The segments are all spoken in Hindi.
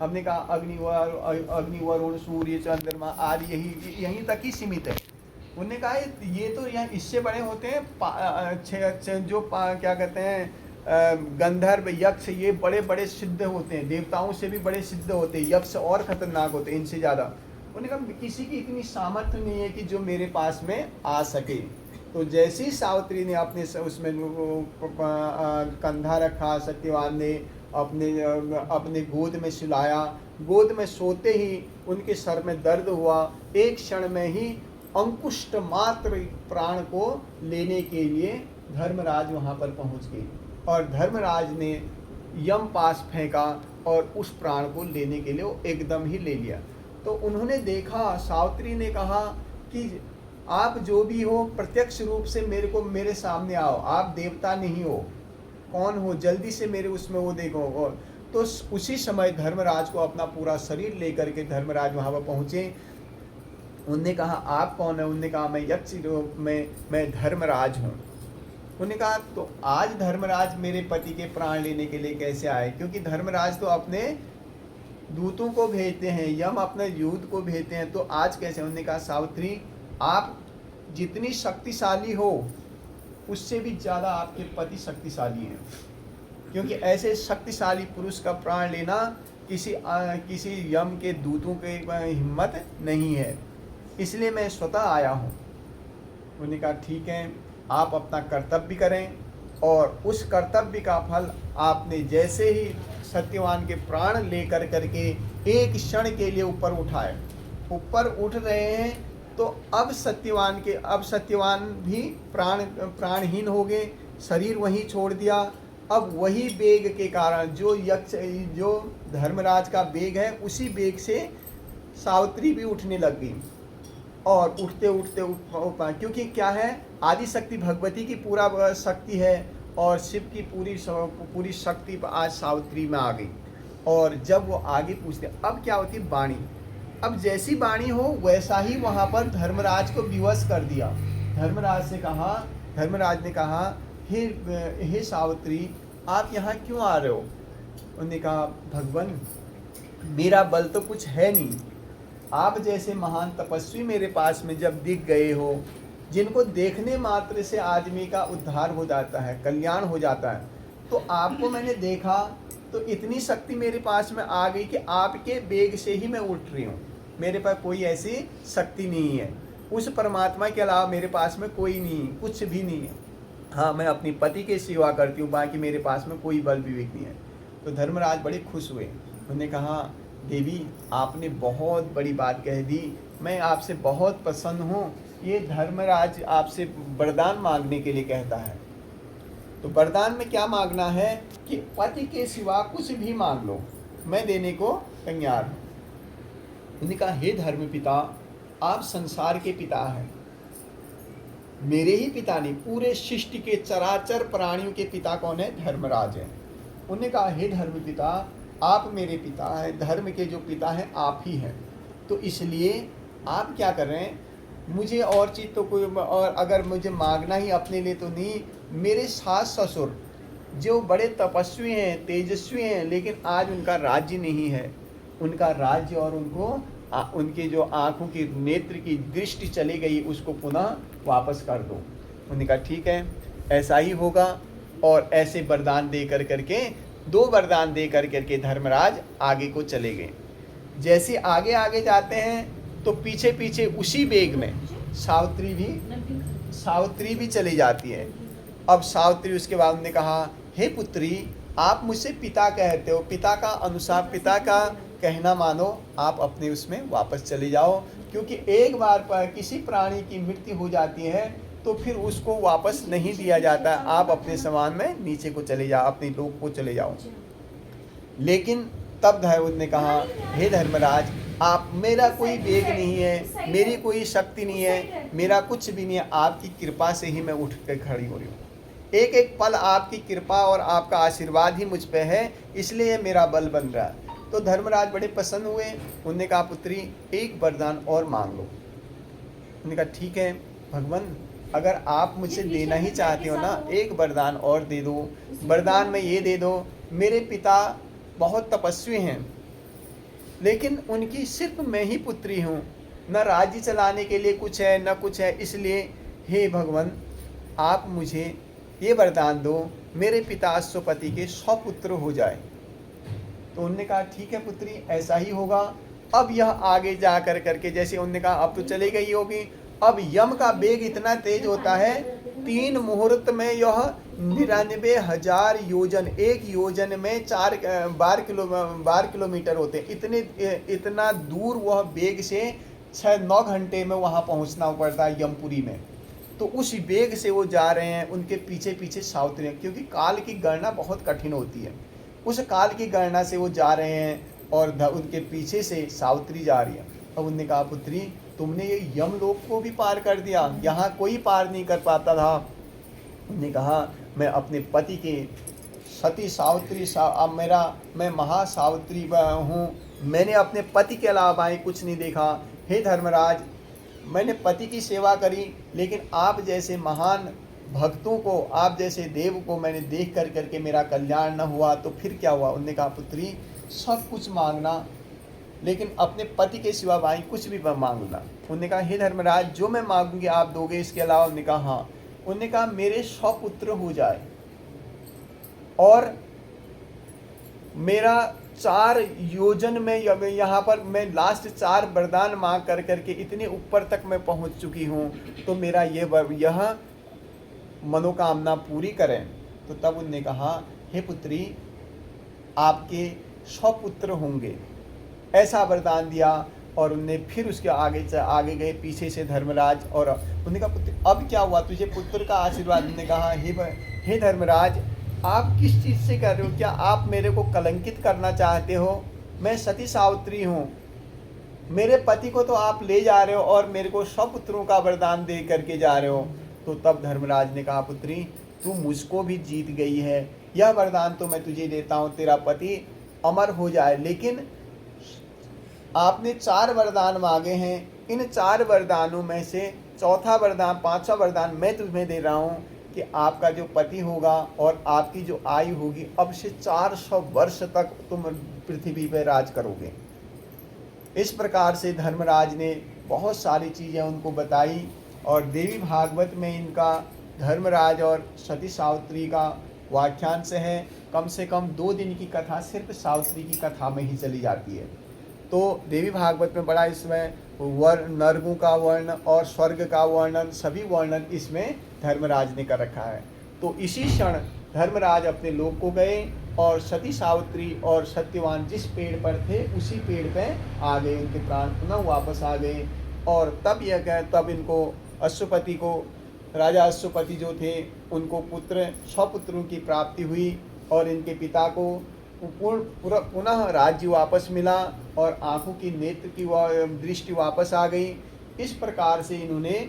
हमने कहा अग्नि वरुण सूर्य चंद्रमा आदि यहीं तक ही सीमित है। उन्होंने कहा ये तो यहाँ इससे बड़े होते हैं क्या कहते हैं गंधर्व यक्ष, ये बड़े बड़े सिद्ध होते हैं, देवताओं से भी बड़े सिद्ध होते हैं, यक्ष और खतरनाक होते हैं इनसे ज़्यादा। उन्होंने कहा किसी की इतनी सामर्थ्य नहीं है कि जो मेरे पास में आ सके। तो जैसे ही सावित्री ने अपने उसमें कंधा रखा, सत्यवान ने अपने गोद में सुलाया, गोद में सोते ही उनके सर में दर्द हुआ। एक क्षण में ही अंकुष्ट मात्र प्राण को लेने के लिए धर्मराज वहाँ पर पहुँच गए और धर्मराज ने यम पास फेंका और उस प्राण को लेने के लिए वो एकदम ही ले लिया। तो उन्होंने देखा, सावित्री ने कहा कि आप जो भी हो प्रत्यक्ष रूप से मेरे सामने आओ, आप देवता नहीं हो, कौन हो, जल्दी से मेरे उसमें वो देखो। तो उसी समय धर्मराज को अपना पूरा शरीर लेकर के धर्मराज वहाँ पर पहुँचे। उनने कहा आप कौन है? उनने कहा मैं यक्ष रूप में मैं धर्मराज हूँ। उन्होंने कहा तो आज धर्मराज मेरे पति के प्राण लेने के लिए कैसे आए? क्योंकि धर्मराज तो अपने दूतों को भेजते हैं, यम अपने दूत को भेजते हैं, तो आज कैसे? उन्होंने कहा सावित्री आप जितनी शक्तिशाली हो उससे भी ज़्यादा आपके पति शक्तिशाली हैं, क्योंकि ऐसे शक्तिशाली पुरुष का प्राण लेना किसी यम के दूतों के हिम्मत नहीं है, इसलिए मैं स्वतः आया हूँ। उन्होंने कहा ठीक है, आप अपना कर्तव्य करें और उस कर्तव्य का फल आपने जैसे ही सत्यवान के प्राण लेकर करके एक क्षण के लिए ऊपर उठाए, ऊपर उठ रहे हैं तो अब सत्यवान भी प्राणहीन हो गए, शरीर वहीं छोड़ दिया। अब वही वेग के कारण जो धर्मराज का वेग है उसी वेग से सावित्री भी उठने लग गई और उठते उठते क्योंकि क्या है, आदि शक्ति भगवती की पूरा शक्ति है और शिव की पूरी शक्ति आज सावित्री में आ गई। और जब वो आगे पूछते अब क्या होती वाणी, अब जैसी वाणी हो वैसा ही वहाँ पर धर्मराज को विवश कर दिया। धर्मराज ने कहा हे सावित्री आप यहाँ क्यों आ रहे हो? उन्होंने कहा भगवान मेरा बल तो कुछ है नहीं, आप जैसे महान तपस्वी मेरे पास में जब दिख गए हो, जिनको देखने मात्र से आदमी का उद्धार हो जाता है, कल्याण हो जाता है, तो आपको मैंने देखा तो इतनी शक्ति मेरे पास में आ गई कि आपके वेग से ही मैं उठ रही हूँ, मेरे पास कोई ऐसी शक्ति नहीं है, उस परमात्मा के अलावा मेरे पास में कोई नहीं, कुछ भी नहीं है। हाँ मैं अपनी पति की सेवा करती हूँ, बाकी मेरे पास में कोई बल विवेक नहीं है। तो धर्मराज बड़े खुश हुए, उन्होंने कहा देवी आपने बहुत बड़ी बात कह दी, मैं आपसे बहुत प्रसन्न हूँ। ये धर्मराज आपसे वरदान मांगने के लिए कहता है। तो वरदान में क्या मांगना है कि पति के सिवा कुछ भी मांग लो, मैं देने को तैयार हूँ। उन्होंने कहा हे धर्म पिता आप संसार के पिता हैं, मेरे ही पिता नहीं पूरे सृष्टि के चराचर प्राणियों के पिता कौन है? धर्मराज है। उन्होंने कहा हे धर्म पिता आप मेरे पिता हैं, धर्म के जो पिता हैं आप ही हैं, तो इसलिए आप क्या कर रहे हैं, मुझे और चीज़ तो कोई, और अगर मुझे मांगना ही अपने लिए तो नहीं, मेरे सास ससुर जो बड़े तपस्वी हैं तेजस्वी हैं लेकिन आज उनका राज्य नहीं है, उनका राज्य और उनके जो आँखों की नेत्र की दृष्टि चली गई उसको पुनः वापस कर दो। उन्होंने कहा ठीक है ऐसा ही होगा। और ऐसे वरदान दे करके 2 वरदान दे करके धर्मराज आगे को चले गए। जैसे आगे आगे जाते हैं तो पीछे पीछे उसी वेग में सावित्री भी चली जाती है। अब सावित्री उसके बाद उन्होंने कहा हे पुत्री आप मुझसे पिता कहते हो, पिता का अनुसार पिता का कहना मानो, आप अपने उसमें वापस चले जाओ, क्योंकि एक बार पर किसी प्राणी की मृत्यु हो जाती है तो फिर उसको वापस नहीं दिया जाता, आप अपने समान में नीचे को चले जाओ, अपने लोक को चले जाओ। लेकिन तब धर्मराज ने कहा हे धर्मराज आप, मेरा कोई वेग नहीं है, मेरी कोई शक्ति नहीं है, मेरा कुछ भी नहीं है, आपकी कृपा से ही मैं उठ कर खड़ी हो रही हूँ, एक एक पल आपकी कृपा और आपका आशीर्वाद ही मुझ पे है, इसलिए मेरा बल बन रहा है। तो धर्मराज बड़े प्रसन्न हुए, उन्होंने कहा पुत्री एक वरदान और मांग लो। उन्होंने कहा ठीक है भगवान अगर आप मुझसे देना ही चाहते हो ना, एक वरदान और दे दो। वरदान में ये दे दो, मेरे पिता बहुत तपस्वी हैं, लेकिन उनकी सिर्फ मैं ही पुत्री हूँ, न राज्य चलाने के लिए कुछ है न कुछ है, इसलिए हे भगवान आप मुझे ये वरदान दो, मेरे पिता अश्वपति के 100 पुत्र हो जाए। तो उन्होंने कहा ठीक है पुत्री, ऐसा ही होगा। अब यह आगे जा करके जैसे उन्होंने कहा अब तो चली गई होगी, अब यम का वेग इतना तेज होता है, 3 मुहूर्त में यह 99,000 योजन, एक योजन में 12 किलोमीटर होते हैं, इतना दूर वह वेग से 6-9 घंटे में वहाँ पहुँचना पड़ता है यमपुरी में। तो उस वेग से वो जा रहे हैं, उनके पीछे पीछे सावित्री, क्योंकि काल की गणना बहुत कठिन होती है, उस काल की गणना से वो जा रहे हैं और उनके पीछे से सावित्री जा रही है। अब उन्होंने कहा पुत्री तुमने ये यमलोक को भी पार कर दिया, यहाँ कोई पार नहीं कर पाता था। उन्होंने कहा मैं अपने पति के सती सावित्री अब मैं महासावित्री हूँ, मैंने अपने पति के अलावा कुछ नहीं देखा। हे धर्मराज मैंने पति की सेवा करी, लेकिन आप जैसे महान भक्तों को, आप जैसे देव को मैंने देख करके मेरा कल्याण न हुआ, तो फिर क्या हुआ। उन्होंने कहा पुत्री सब कुछ मांगना, लेकिन अपने पति के सिवा भाई कुछ भी मांगना। उन्होंने कहा हे धर्मराज जो मैं मांगूंगी आप दोगे, इसके अलावा। उन्होंने कहा हाँ। उन्होंने कहा मेरे 100 पुत्र हो जाए और मेरा 4 योजन में, यहाँ पर मैं लास्ट 4 वरदान मांग करके इतने ऊपर तक मैं पहुँच चुकी हूँ, तो मेरा यह मनोकामना पूरी करें। तो तब उन्होंने कहा हे पुत्री आपके 100 पुत्र होंगे, ऐसा वरदान दिया। और उनने फिर उसके आगे गए पीछे से धर्मराज, और उन्होंने कहा पुत्र अब क्या हुआ, तुझे पुत्र का आशीर्वाद। उन्होंने कहा हे धर्मराज आप किस चीज़ से कर रहे हो, क्या आप मेरे को कलंकित करना चाहते हो। मैं सती सावित्री हूँ, मेरे पति को तो आप ले जा रहे हो और मेरे को 100 पुत्रों का वरदान दे करके जा रहे हो। तो तब धर्मराज ने कहा पुत्री तू मुझको भी जीत गई है, यह वरदान तो मैं तुझे देता हूँ, तेरा पति अमर हो जाए। लेकिन आपने 4 वरदान मांगे हैं, इन 4 वरदानों में से चौथा वरदान, 5वां वरदान मैं तुम्हें दे रहा हूँ कि आपका जो पति होगा और आपकी जो आयु होगी, अब से 400 वर्ष तक तुम पृथ्वी पर राज करोगे। इस प्रकार से धर्मराज ने बहुत सारी चीज़ें उनको बताई, और देवी भागवत में इनका धर्मराज और सती सावित्री का व्याख्यान से कम 2 दिन की कथा सिर्फ सावित्री की कथा में ही चली जाती है। तो देवी भागवत में बड़ा इसमें नरकों का वर्णन और स्वर्ग का वर्णन, सभी वर्णन इसमें धर्मराज ने कर रखा है। तो इसी क्षण धर्मराज अपने लोक को गए और सती सावित्री और सत्यवान जिस पेड़ पर थे उसी पेड़ पे आ गए, उनके प्राण पुनः वापस आ गए। और तब इनको अश्वपति को, राजा अश्वपति जो थे उनको 100 पुत्रों की प्राप्ति हुई, और इनके पिता को पुनः राज्य वापस मिला और आंखों की नेत्र की दृष्टि वापस आ गई। इस प्रकार से इन्होंने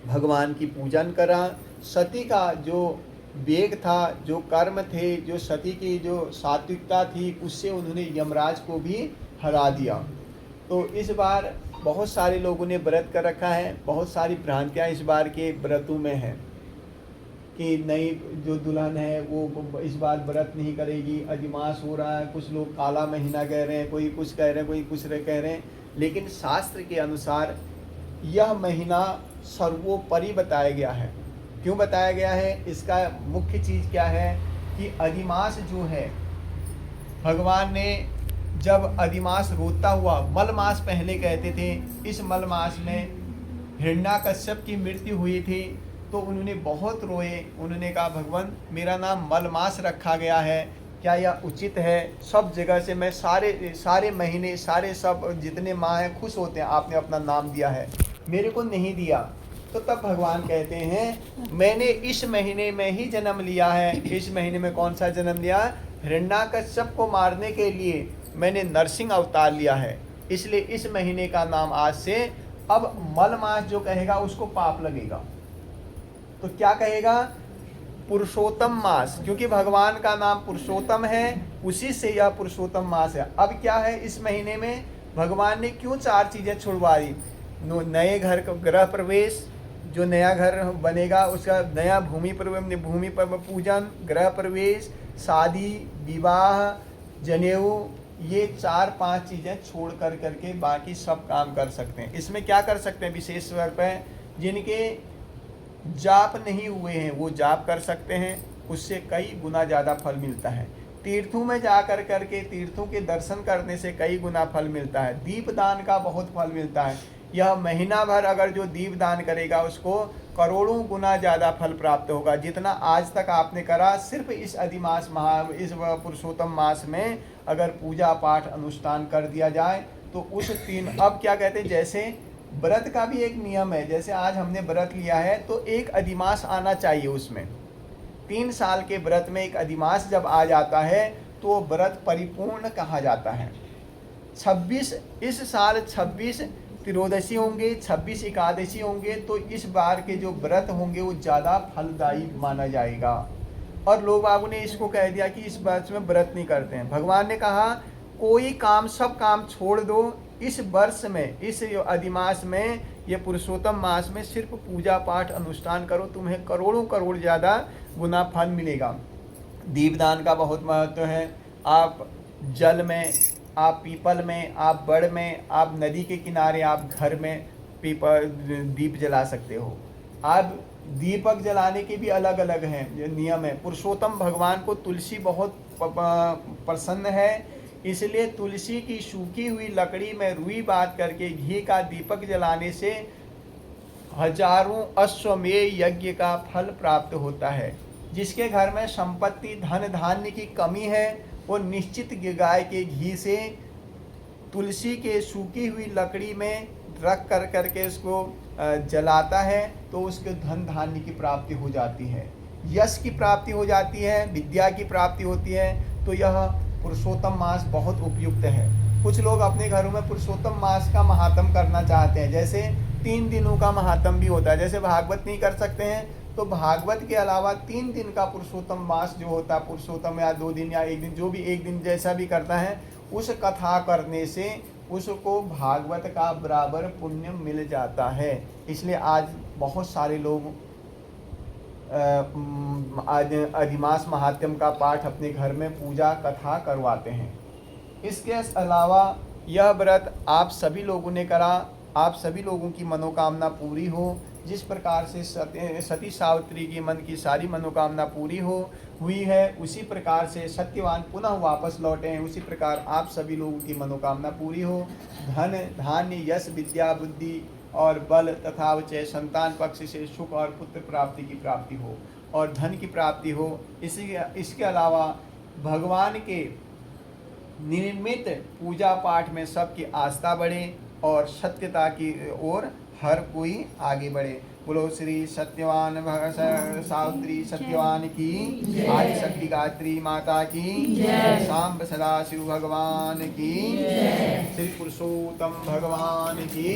भगवान की पूजन करा। सती का जो वेग था, जो कर्म थे, जो सती की जो सात्विकता थी, उससे उन्होंने यमराज को भी हरा दिया। तो इस बार बहुत सारे लोगों ने व्रत कर रखा है, बहुत सारी भ्रांतियाँ इस बार के व्रतों में हैं कि नई जो दुल्हन है वो इस बार व्रत नहीं करेगी, अधिमास हो रहा है, कुछ लोग काला महीना कह रहे हैं, कोई कुछ कह रहे हैं, कोई कुछ कह रहे हैं। लेकिन शास्त्र के अनुसार यह महीना सर्वोपरि बताया गया है। क्यों बताया गया है, इसका मुख्य चीज़ क्या है कि अधिमास जो है, भगवान ने जब अधिमास रोता हुआ, मलमास पहले कहते थे, इस मलमास में हिरण्याकश्यप की मृत्यु हुई थी, तो उन्होंने बहुत रोए। उन्होंने कहा भगवान मेरा नाम मलमास रखा गया है, क्या यह उचित है। सब जगह से मैं सारे महीने, सारे सब जितने माह हैं खुश होते हैं, आपने अपना नाम दिया है, मेरे को नहीं दिया। तो तब भगवान कहते हैं मैंने इस महीने में ही जन्म लिया है। इस महीने में कौन सा जन्म लिया? हिरण्याकश्यप को मारने के लिए मैंने नरसिंह अवतार लिया है, इसलिए इस महीने का नाम आज से, अब मलमास जो कहेगा उसको पाप लगेगा, तो क्या कहेगा? पुरुषोत्तम मास, क्योंकि भगवान का नाम पुरुषोत्तम है, उसी से यह पुरुषोत्तम मास है। अब क्या है, इस महीने में भगवान ने क्यों 4 चीज़ें छुड़वा दी? नए घर का गृह प्रवेश, जो नया घर बनेगा उसका नया भूमि पर पूजन, गृह प्रवेश, शादी, विवाह, जनेऊ, ये 4-5 चीज़ें छोड़ कर करके बाकी सब काम कर सकते हैं। इसमें क्या कर सकते हैं विशेष तौर पर, जिनके जाप नहीं हुए हैं वो जाप कर सकते हैं, उससे कई गुना ज़्यादा फल मिलता है। तीर्थों में जा कर करके तीर्थों के दर्शन करने से कई गुना फल मिलता है। दीप दान का बहुत फल मिलता है। यह महीना भर अगर जो दीप दान करेगा उसको करोड़ों गुना ज़्यादा फल प्राप्त होगा, जितना आज तक आपने करा। सिर्फ इस अधिमास इस पुरुषोत्तम मास में अगर पूजा पाठ अनुष्ठान कर दिया जाए तो उस अब क्या कहते हैं, जैसे व्रत का भी एक नियम है, जैसे आज हमने व्रत लिया है तो एक अधिमास आना चाहिए उसमें। 3 साल के व्रत में एक अधिमास जब आ जाता है तो व्रत परिपूर्ण कहा जाता है। 26 इस साल 26 त्रियोदशी होंगे, 26 एकादशी होंगे, तो इस बार के जो व्रत होंगे वो ज़्यादा फलदायी माना जाएगा। और लोग बाबू ने इसको कह दिया कि इस वर्ष में व्रत नहीं करते हैं। भगवान ने कहा कोई काम सब काम छोड़ दो, इस वर्ष में इस अधिमास में ये पुरुषोत्तम मास में सिर्फ पूजा पाठ अनुष्ठान करो, तुम्हें करोड़ों करोड़ ज़्यादा गुना फल मिलेगा। दीपदान का बहुत महत्व है। आप जल में, आप पीपल में, आप बड़ में, आप नदी के किनारे, आप घर में दीप जला सकते हो। आप दीपक जलाने के भी अलग अलग हैं नियम है। पुरुषोत्तम भगवान को तुलसी बहुत पसंद है, इसलिए तुलसी की सूखी हुई लकड़ी में रुई बांध करके घी का दीपक जलाने से हजारों अश्वमेध यज्ञ का फल प्राप्त होता है। जिसके घर में संपत्ति धन धान्य की कमी है वो निश्चित गाय के घी से तुलसी के सूखी हुई लकड़ी में रख कर करके इसको जलाता है तो उसके धन धान्य की प्राप्ति हो जाती है, यश की प्राप्ति हो जाती है, विद्या की प्राप्ति होती है। तो यह पुरुषोत्तम मास बहुत उपयुक्त है। कुछ लोग अपने घरों में पुरुषोत्तम मास का महात्म करना चाहते हैं, जैसे 3 दिनों का महात्म भी होता है। जैसे भागवत नहीं कर सकते हैं तो भागवत के अलावा 3 दिन का पुरुषोत्तम मास जो होता है, पुरुषोत्तम या 2 दिन या 1 दिन, जो भी 1 दिन जैसा भी करता है, उस कथा करने से उसको भागवत का बराबर पुण्य मिल जाता है। इसलिए आज बहुत सारे लोग अधिमास महात्म का पाठ अपने घर में पूजा कथा करवाते हैं। इसके अलावा यह व्रत आप सभी लोगों ने करा, आप सभी लोगों की मनोकामना पूरी हो। जिस प्रकार से सती सावित्री की मन की सारी मनोकामना पूरी हुई है, उसी प्रकार से सत्यवान पुनः वापस लौटे हैं, उसी प्रकार आप सभी लोगों की मनोकामना पूरी हो। धन धान्य यश विद्या बुद्धि और बल तथा वचय संतान पक्ष से सुख और पुत्र प्राप्ति की प्राप्ति हो और धन की प्राप्ति हो। इसके अलावा भगवान के निर्मित पूजा पाठ में सबकी आस्था बढ़े और सत्यता की ओर हर कोई आगे बढ़े। बोलो श्री सत्यवान सावित्री सत्यवान की, आदि शक्ति गायत्री माता की, सांब सदाशिव भगवान की, श्री पुरुषोत्तम भगवान की।